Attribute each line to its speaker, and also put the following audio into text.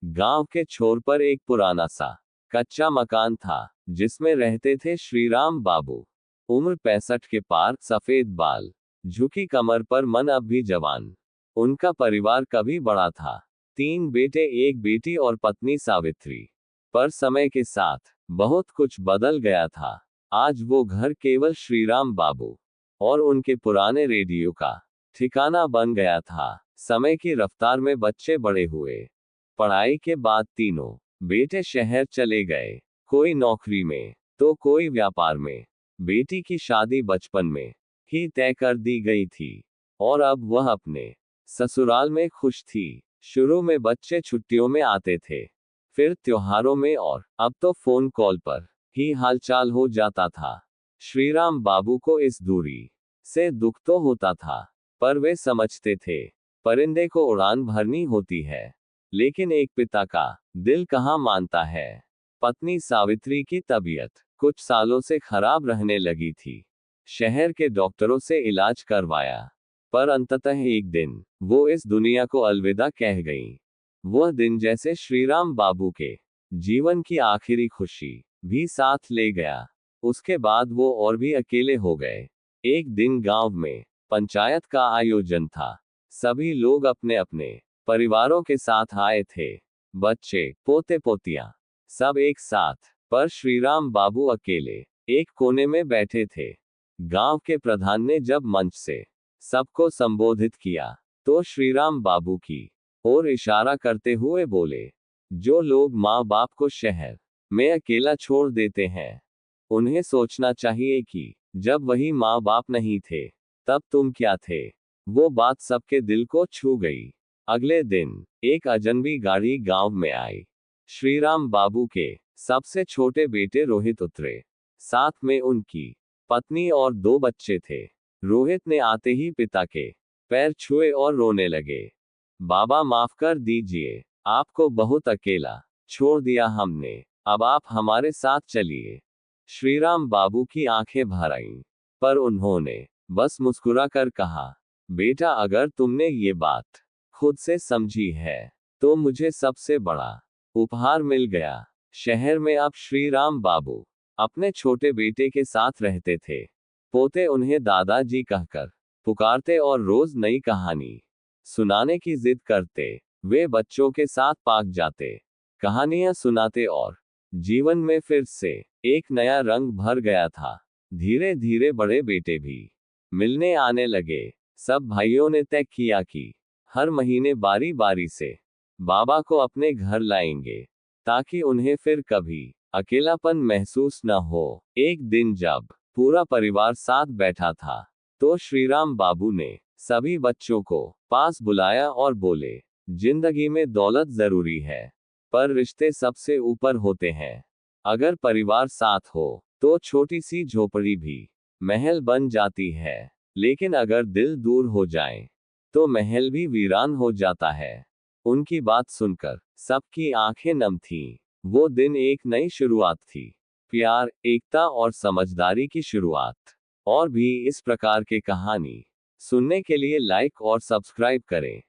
Speaker 1: गांव के छोर पर एक पुराना सा कच्चा मकान था, जिसमें रहते थे श्रीराम बाबू। उम्र 65 के पार, सफेद बाल, झुकी कमर, पर मन अब भी जवान। उनका परिवार कभी बड़ा था, 3 बेटे, 1 बेटी और पत्नी सावित्री। पर समय के साथ बहुत कुछ बदल गया था। आज वो घर केवल श्रीराम बाबू और उनके पुराने रेडियो का ठिकाना बन गया था। समय की रफ्तार में बच्चे बड़े हुए। पढ़ाई के बाद तीनों बेटे शहर चले गए, कोई नौकरी में तो कोई व्यापार में। बेटी की शादी बचपन में ही तय कर दी गई थी और अब वह अपने ससुराल में खुश थी। शुरू में बच्चे छुट्टियों में आते थे, फिर त्योहारों में, और अब तो फोन कॉल पर ही हालचाल हो जाता था। श्रीराम बाबू को इस दूरी से दुख तो होता था, पर वे समझते थे परिंदे को उड़ान भरनी होती है, लेकिन एक पिता का दिल कहाँ मानता है। पत्नी सावित्री की तबीयत कुछ सालों से खराब रहने लगी थी। शहर के डॉक्टरों से इलाज करवाया, पर अंततः एक दिन वो इस दुनिया को अलविदा कह गईं। वह दिन जैसे श्रीराम बाबू के जीवन की आखिरी खुशी भी साथ ले गया। उसके बाद वो और भी अकेले हो गए। एक दिन गांव में पंचायत का आयोजन था। सभी लोग अपने अपने परिवारों के साथ आए थे, बच्चे, पोते पोतियां, सब एक साथ। पर श्रीराम बाबू अकेले एक कोने में बैठे थे। गांव के प्रधान ने जब मंच से सबको संबोधित किया, तो श्रीराम बाबू की ओर इशारा करते हुए बोले, जो लोग माँ बाप को शहर में अकेला छोड़ देते हैं, उन्हें सोचना चाहिए कि जब वही माँ बाप नहीं थे, तब तुम क्या थे। वो बात सबके दिल को छू गई। अगले दिन एक अजनबी गाड़ी गांव में आई। श्रीराम बाबू के सबसे छोटे बेटे रोहित उतरे। साथ में उनकी पत्नी और 2 बच्चे थे। रोहित ने आते ही पिता के पैर छुए और रोने लगे। बाबा, माफ कर दीजिए, आपको बहुत अकेला छोड़ दिया हमने, अब आप हमारे साथ चलिए। श्रीराम बाबू की आंखें भर आईं, पर उन्होंने बस मुस्कुरा कर कहा, बेटा, अगर तुमने ये बात खुद से समझी है, तो मुझे सबसे बड़ा उपहार मिल गया। शहर में अब श्रीराम बाबू अपने छोटे बेटे के साथ रहते थे। पोते उन्हें दादाजी कहकर पुकारते और रोज नई कहानी सुनाने की जिद करते। वे बच्चों के साथ पार्क जाते, कहानियां सुनाते और जीवन में फिर से एक नया रंग भर गया था। धीरे धीरे बड़े बेटे भी मिलने आने लगे। सब भाइयों ने तय किया कि हर महीने बारी बारी से बाबा को अपने घर लाएंगे, ताकि उन्हें फिर कभी अकेलापन महसूस न हो। एक दिन जब पूरा परिवार साथ बैठा था, तो श्रीराम बाबू ने सभी बच्चों को पास बुलाया और बोले, जिंदगी में दौलत जरूरी है, पर रिश्ते सबसे ऊपर होते हैं। अगर परिवार साथ हो, तो छोटी सी झोपड़ी भी महल बन जाती है, लेकिन अगर दिल दूर हो जाए, तो महल भी वीरान हो जाता है। उनकी बात सुनकर सबकी आंखें नम थीं। वो दिन एक नई शुरुआत थी, प्यार, एकता और समझदारी की शुरुआत। और भी इस प्रकार के कहानी सुनने के लिए लाइक और सब्सक्राइब करें।